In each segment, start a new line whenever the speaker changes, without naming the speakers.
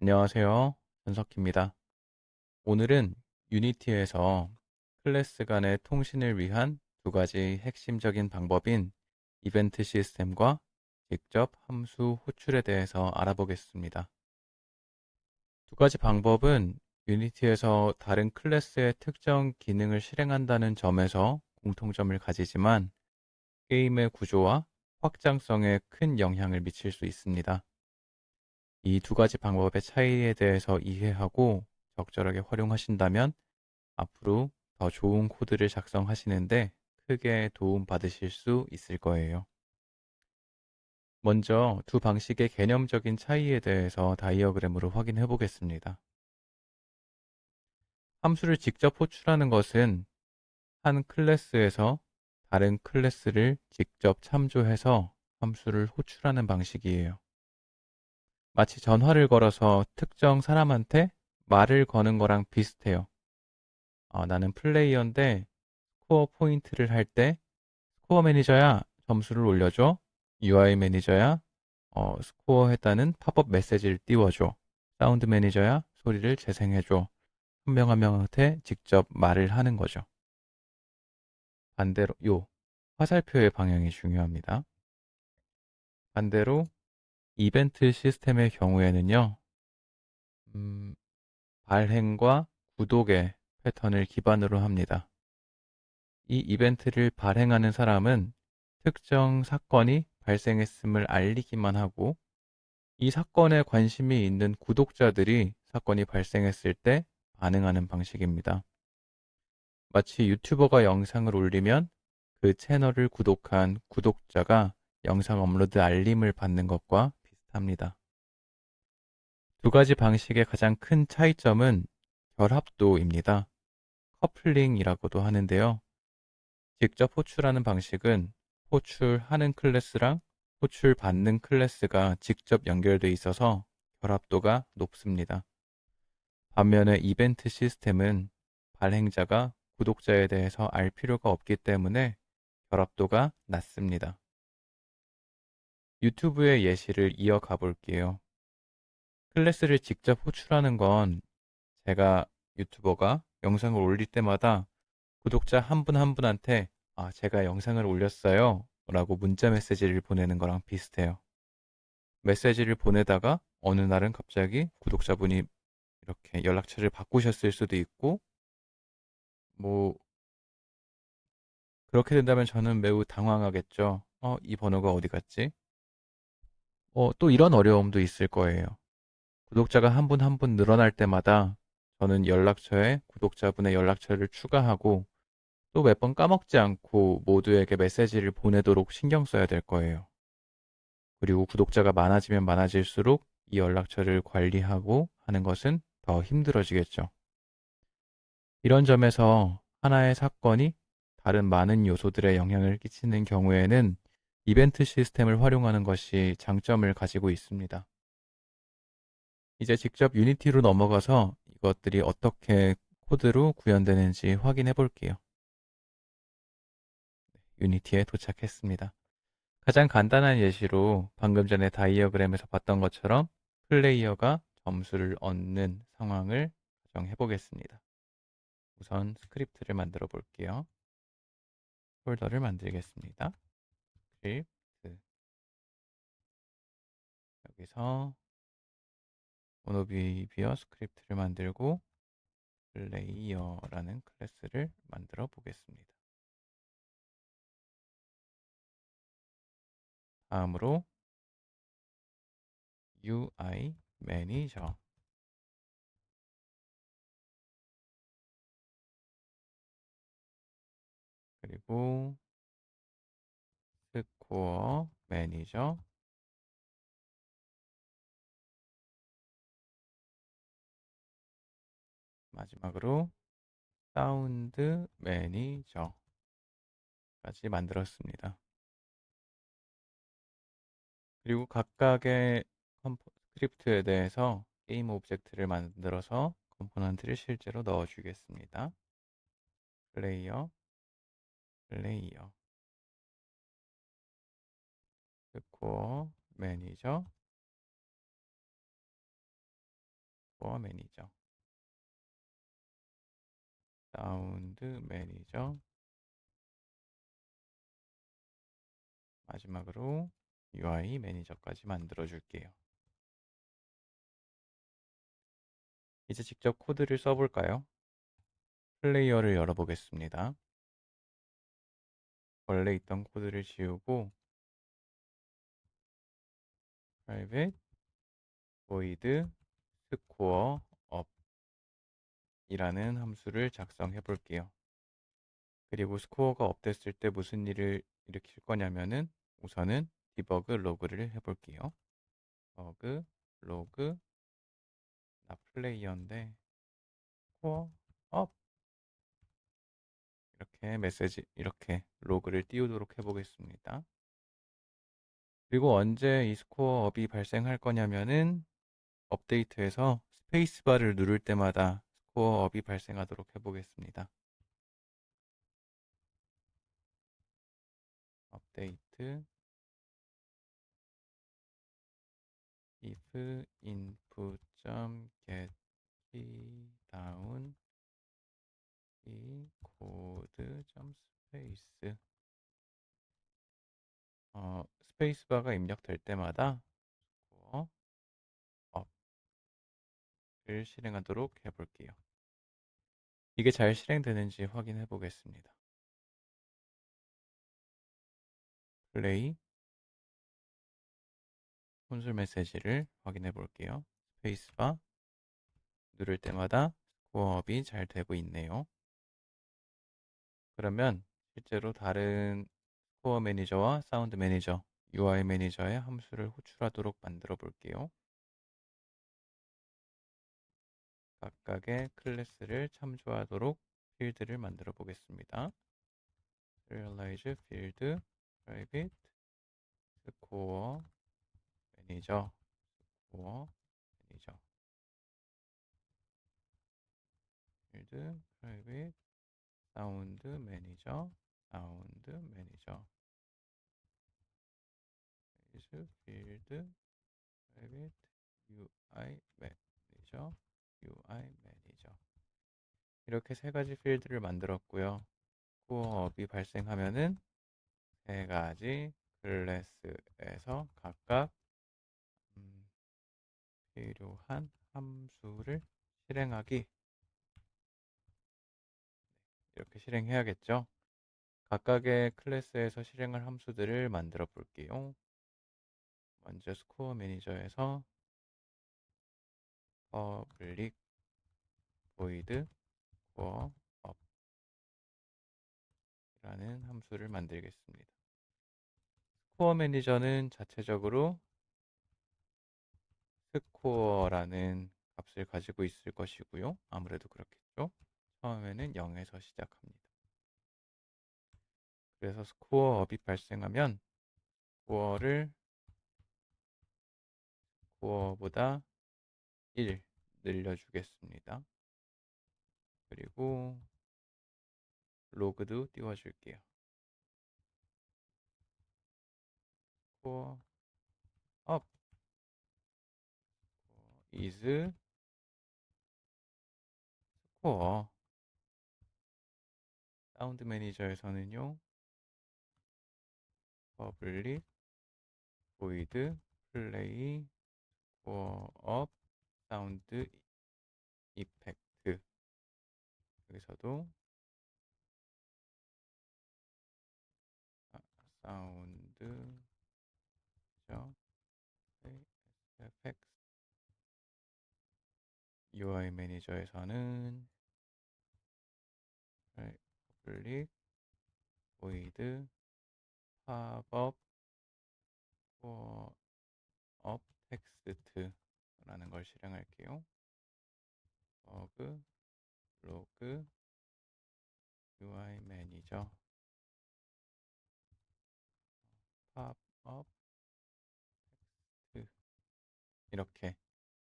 안녕하세요. 현석입니다. 오늘은 유니티에서 클래스 간의 통신을 위한 두 가지 핵심적인 방법인 이벤트 시스템과 직접 함수 호출에 대해서 알아보겠습니다. 두 가지 방법은 유니티에서 다른 클래스의 특정 기능을 실행한다는 점에서 공통점을 가지지만 게임의 구조와 확장성에 큰 영향을 미칠 수 있습니다. 이 두 가지 방법의 차이에 대해서 이해하고 적절하게 활용하신다면 앞으로 더 좋은 코드를 작성하시는데 크게 도움 받으실 수 있을 거예요. 먼저 두 방식의 개념적인 차이에 대해서 다이어그램으로 확인해 보겠습니다. 함수를 직접 호출하는 것은 한 클래스에서 다른 클래스를 직접 참조해서 함수를 호출하는 방식이에요. 마치 전화를 걸어서 특정 사람한테 말을 거는 거랑 비슷해요. 나는 플레이어인데 스코어 포인트를 할 때 스코어 매니저야 점수를 올려줘. UI 매니저야 스코어 했다는 팝업 메시지를 띄워줘. 사운드 매니저야 소리를 재생해줘. 한 명 한 명한테 직접 말을 하는 거죠. 반대로 화살표의 방향이 중요합니다. 반대로 이벤트 시스템의 경우에는요. 음, 발행과 구독의 패턴을 기반으로 합니다. 이 이벤트를 발행하는 사람은 특정 사건이 발생했음을 알리기만 하고 이 사건에 관심이 있는 구독자들이 사건이 발생했을 때 반응하는 방식입니다. 마치 유튜버가 영상을 올리면 그 채널을 구독한 구독자가 영상 업로드 알림을 받는 것과 비슷합니다. 두 가지 방식의 가장 큰 차이점은 결합도입니다. 커플링이라고도 하는데요. 직접 호출하는 방식은 호출하는 클래스랑 호출받는 클래스가 직접 연결돼 있어서 결합도가 높습니다. 반면에 이벤트 시스템은 발행자가 구독자에 대해서 알 필요가 없기 때문에 결합도가 낮습니다. 유튜브의 예시를 이어가 볼게요. 클래스를 직접 호출하는 건 제가 유튜버가 영상을 올릴 때마다 구독자 한 분 한 분한테 제가 영상을 올렸어요 라고 문자 메시지를 보내는 거랑 비슷해요. 메시지를 보내다가 어느 날은 갑자기 구독자분이 이렇게 연락처를 바꾸셨을 수도 있고 뭐 그렇게 된다면 저는 매우 당황하겠죠. 이 번호가 어디 갔지? 또 이런 어려움도 있을 거예요. 구독자가 한 분 한 분 늘어날 때마다 저는 연락처에 구독자분의 연락처를 추가하고 또 몇 번 까먹지 않고 모두에게 메시지를 보내도록 신경 써야 될 거예요. 그리고 구독자가 많아지면 많아질수록 이 연락처를 관리하고 하는 것은 더 힘들어지겠죠. 이런 점에서 하나의 사건이 다른 많은 요소들에 영향을 끼치는 경우에는 이벤트 시스템을 활용하는 것이 장점을 가지고 있습니다. 이제 직접 유니티로 넘어가서 이것들이 어떻게 코드로 구현되는지 확인해 볼게요. 유니티에 도착했습니다. 가장 간단한 예시로 방금 전에 다이어그램에서 봤던 것처럼 플레이어가 점수를 얻는 상황을 가정해 보겠습니다. 우선 스크립트를 만들어 볼게요. 폴더를 만들겠습니다. 스크립트. 여기서 모노비비어 스크립트를 만들고 플레이어라는 클래스를 만들어 보겠습니다. 다음으로 UI 매니저 그리고 스코어 매니저 마지막으로 사운드 매니저까지 만들었습니다. 그리고 각각의 스크립트에 대해서 게임 오브젝트를 만들어서 컴포넌트를 실제로 넣어 주겠습니다. 플레이어, 플레이어, 스코어, 매니저, 스코어 매니저, 사운드 매니저, 마지막으로 UI 매니저까지 만들어 줄게요. 이제 직접 코드를 써볼까요? 플레이어를 열어보겠습니다. 원래 있던 코드를 지우고 private void score up 이라는 함수를 작성해 볼게요. 그리고 스코어가 업됐을 때 무슨 일을 일으킬 거냐면은 우선은 디버그 로그를 해볼게요. 버그 로그 나 플레이어인데 스코어 업 이렇게 메시지 이렇게 로그를 띄우도록 해보겠습니다. 그리고 언제 이 스코어 업이 발생할 거냐면은 업데이트에서 스페이스바를 누를 때마다 스코어 업이 발생하도록 해보겠습니다. 업데이트 if input.get key down 이 코드 점 스페이스 스페이스바가 입력될 때마다 스코어 업을 실행하도록 해볼게요. 이게 잘 실행되는지 확인해 보겠습니다. 플레이 콘솔 메시지를 확인해 볼게요. 스페이스바 누를 때마다 스코어업이 잘 되고 있네요. 그러면 실제로 다른 스코어 매니저와 사운드 매니저, UI 매니저의 함수를 호출하도록 만들어 볼게요. 각각의 클래스를 참조하도록 필드를 만들어 보겠습니다. Serialize field, private, score, manager, score, manager, field, private, sound manager, sound manager, is field, private, UI manager, UI manager. 이렇게 세 가지 필드를 만들었고요. 스코어업이 발생하면은 세 가지 클래스에서 각각 필요한 함수를 실행하기 이렇게 실행해야겠죠. 각각의 클래스에서 실행할 함수들을 만들어 볼게요. 먼저 스코어 매니저에서 public void score up이라는 함수를 만들겠습니다. 스코어 매니저는 자체적으로 스코어라는 값을 가지고 있을 것이고요. 아무래도 그렇겠죠. 처음에는 0에서 시작합니다. 그래서 스코어 업이 발생하면 스코어를 스코어보다 1 늘려주겠습니다. 그리고 로그도 띄워줄게요. 스코어 업 is 스코어 사운드 매니저에서는요. public void play score up 사운드 이펙트 여기서도 사운드 에펙트 UI 매니저에서는 public void 팝업 score up 텍스트라는 걸 실행할게요. 버그 로그 UI 매니저 팝업 텍스트 이렇게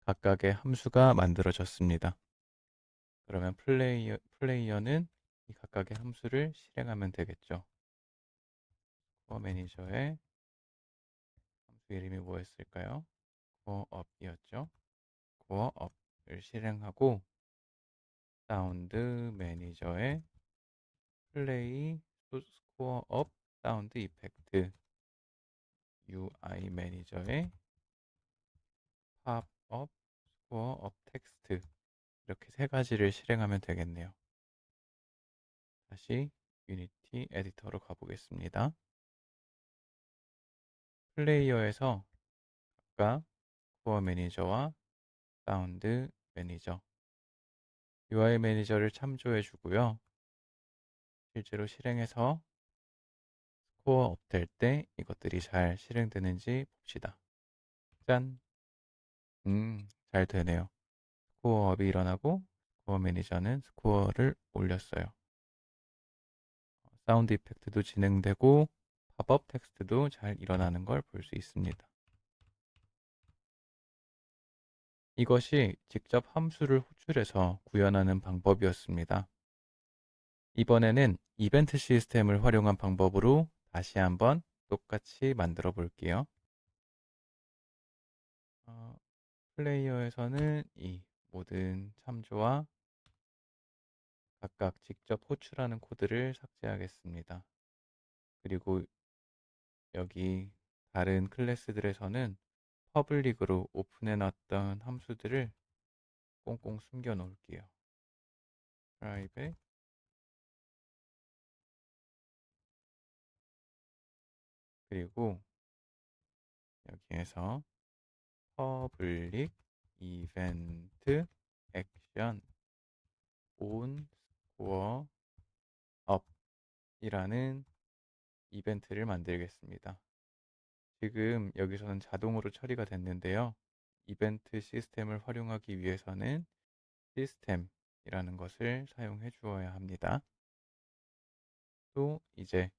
각각의 함수가 만들어졌습니다. 그러면 플레이어는 이 각각의 함수를 실행하면 되겠죠. 코어 매니저의 함수 이름이 뭐였을까요? 코어업이었죠. 코어업을 실행하고 사운드 매니저에 플레이 스코어 업 사운드 이펙트 UI 매니저에 팝업 스코어 업 텍스트 이렇게 세 가지를 실행하면 되겠네요. 다시 유니티 에디터로 가보겠습니다. 플레이어에서 아까 스코어 매니저와 사운드 매니저 UI 매니저를 참조해 주고요. 실제로 실행해서 스코어 업 될 때 이것들이 잘 실행되는지 봅시다. 짠! 잘 되네요. 스코어 업이 일어나고 스코어 매니저는 스코어를 올렸어요. 사운드 이펙트도 진행되고 팝업 텍스트도 잘 일어나는 걸 볼 수 있습니다. 이것이 직접 함수를 호출해서 구현하는 방법이었습니다. 이번에는 이벤트 시스템을 활용한 방법으로 다시 한번 똑같이 만들어 볼게요. 플레이어에서는 이 모든 참조와 각각 직접 호출하는 코드를 삭제하겠습니다. 그리고 여기 다른 클래스들에서는 퍼블릭으로 오픈해 놨던 함수들을 꽁꽁 숨겨 놓을게요. private 그리고 여기에서 public event action on score up 이라는 이벤트를 만들겠습니다. 지금 여기서는 자동으로 처리가 됐는데요. 이벤트 시스템을 활용하기 위해서는 시스템이라는 것을 사용해 주어야 합니다. 또 이제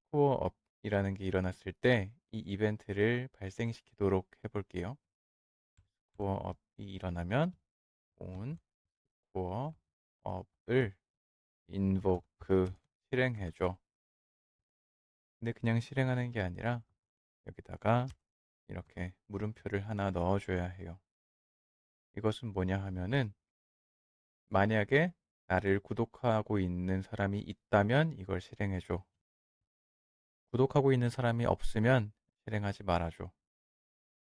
스코어업이라는 게 일어났을 때 이 이벤트를 발생시키도록 해볼게요. 스코어업이 일어나면 on 스코어업을 invoke 실행해줘. 근데 그냥 실행하는 게 아니라 여기다가 이렇게 물음표를 하나 넣어줘야 해요. 이것은 뭐냐 하면은 만약에 나를 구독하고 있는 사람이 있다면 이걸 실행해줘. 구독하고 있는 사람이 없으면 실행하지 말아줘.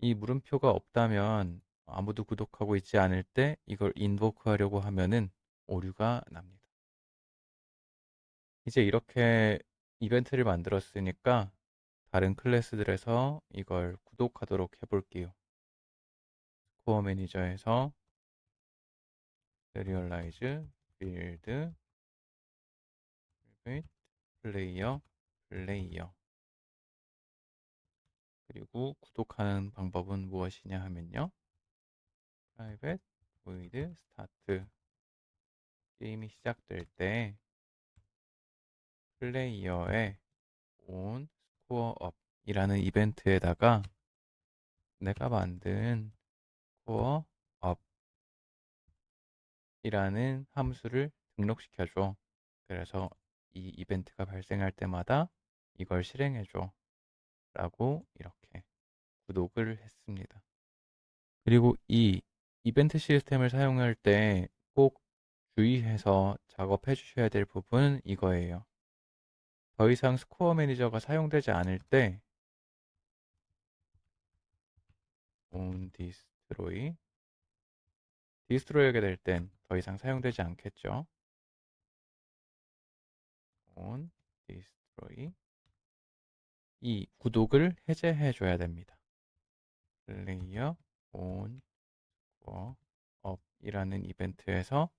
이 물음표가 없다면 아무도 구독하고 있지 않을 때 이걸 인보크 하려고 하면은 오류가 납니다. 이제 이렇게 이벤트를 만들었으니까 다른 클래스들에서 이걸 구독하도록 해볼게요. 스코어 매니저에서 serialize, build, private, 플레이어 그리고 구독하는 방법은 무엇이냐 하면요. private, void, start 게임이 시작될 때 플레이어의 on score up 이라는 이벤트에다가 내가 만든 score up 이라는 함수를 등록시켜줘. 그래서 이 이벤트가 발생할 때마다 이걸 실행해줘 라고 이렇게 구독을 했습니다. 그리고 이 이벤트 시스템을 사용할 때 꼭 주의해서 작업해 주셔야 될 부분은 이거예요. 더 이상 스코어 매니저가 사용되지 않을 때 on 디스트로이하게 될 땐 더 이상 사용되지 않겠죠. on destroy 이 구독을 해제해 줘야 됩니다. 플레이어 on score up이라는 이벤트에서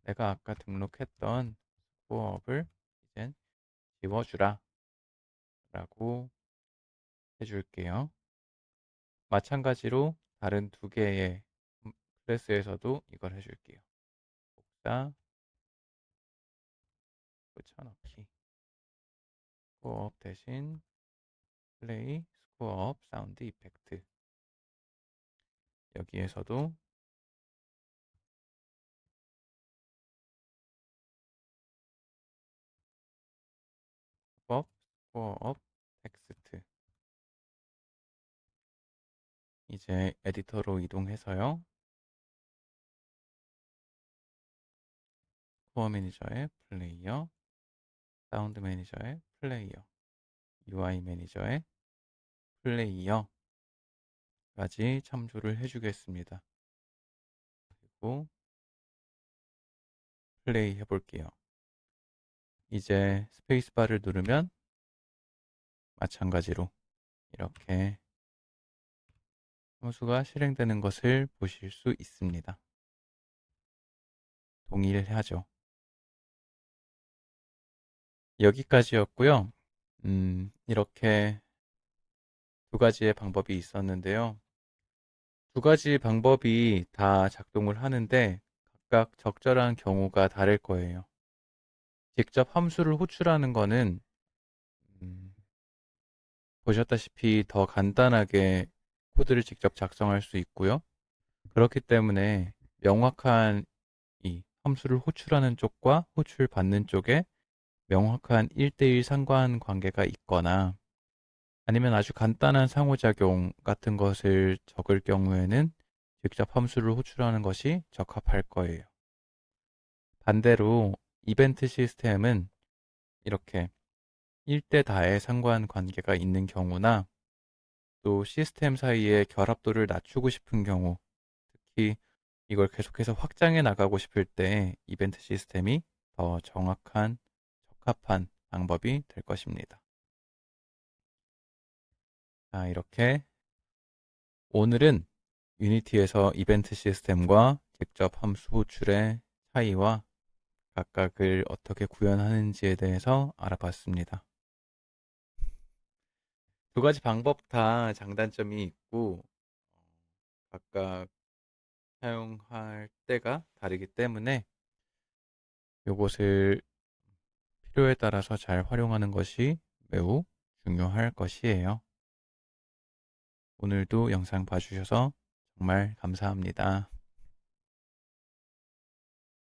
내가 아까 등록했던 scoreup을 이젠 지워주라 라고 해줄게요. 마찬가지로 다른 두 개의 클래스에서도 이걸 해줄게요. 복사, 붙여넣기. 스코어업 대신 플레이, 스코어업, 사운드 이펙트. 여기에서도 팝업, 스코어업, 텍스트. 이제 에디터로 이동해서요. 스토어 매니저의 플레이어, 사운드 매니저의 플레이어, UI 매니저의 플레이어까지 참조를 해주겠습니다. 그리고 플레이 해볼게요. 이제 스페이스바를 누르면 마찬가지로 이렇게 함수가 실행되는 것을 보실 수 있습니다. 동일하죠. 여기까지였고요. 이렇게 두 가지의 방법이 있었는데요. 두 가지 방법이 다 작동을 하는데 각각 적절한 경우가 다를 거예요. 직접 함수를 호출하는 거는 음, 보셨다시피 더 간단하게 코드를 직접 작성할 수 있고요. 그렇기 때문에 명확한 이 함수를 호출하는 쪽과 호출받는 쪽에 명확한 1대1 상관관계가 있거나 아니면 아주 간단한 상호작용 같은 것을 적을 경우에는 직접 함수를 호출하는 것이 적합할 거예요. 반대로 이벤트 시스템은 이렇게 1대 다의 상관관계가 있는 경우나 또 시스템 사이의 결합도를 낮추고 싶은 경우, 특히 이걸 계속해서 확장해 나가고 싶을 때 이벤트 시스템이 더 정확한, 적합한 방법이 될 것입니다. 자, 이렇게 오늘은 유니티에서 이벤트 시스템과 직접 함수 호출의 차이와 각각을 어떻게 구현하는지에 대해서 알아봤습니다. 두 가지 방법 다 장단점이 있고 각각 사용할 때가 다르기 때문에 이것을 필요에 따라서 잘 활용하는 것이 매우 중요할 것이에요. 오늘도 영상 봐주셔서 정말 감사합니다.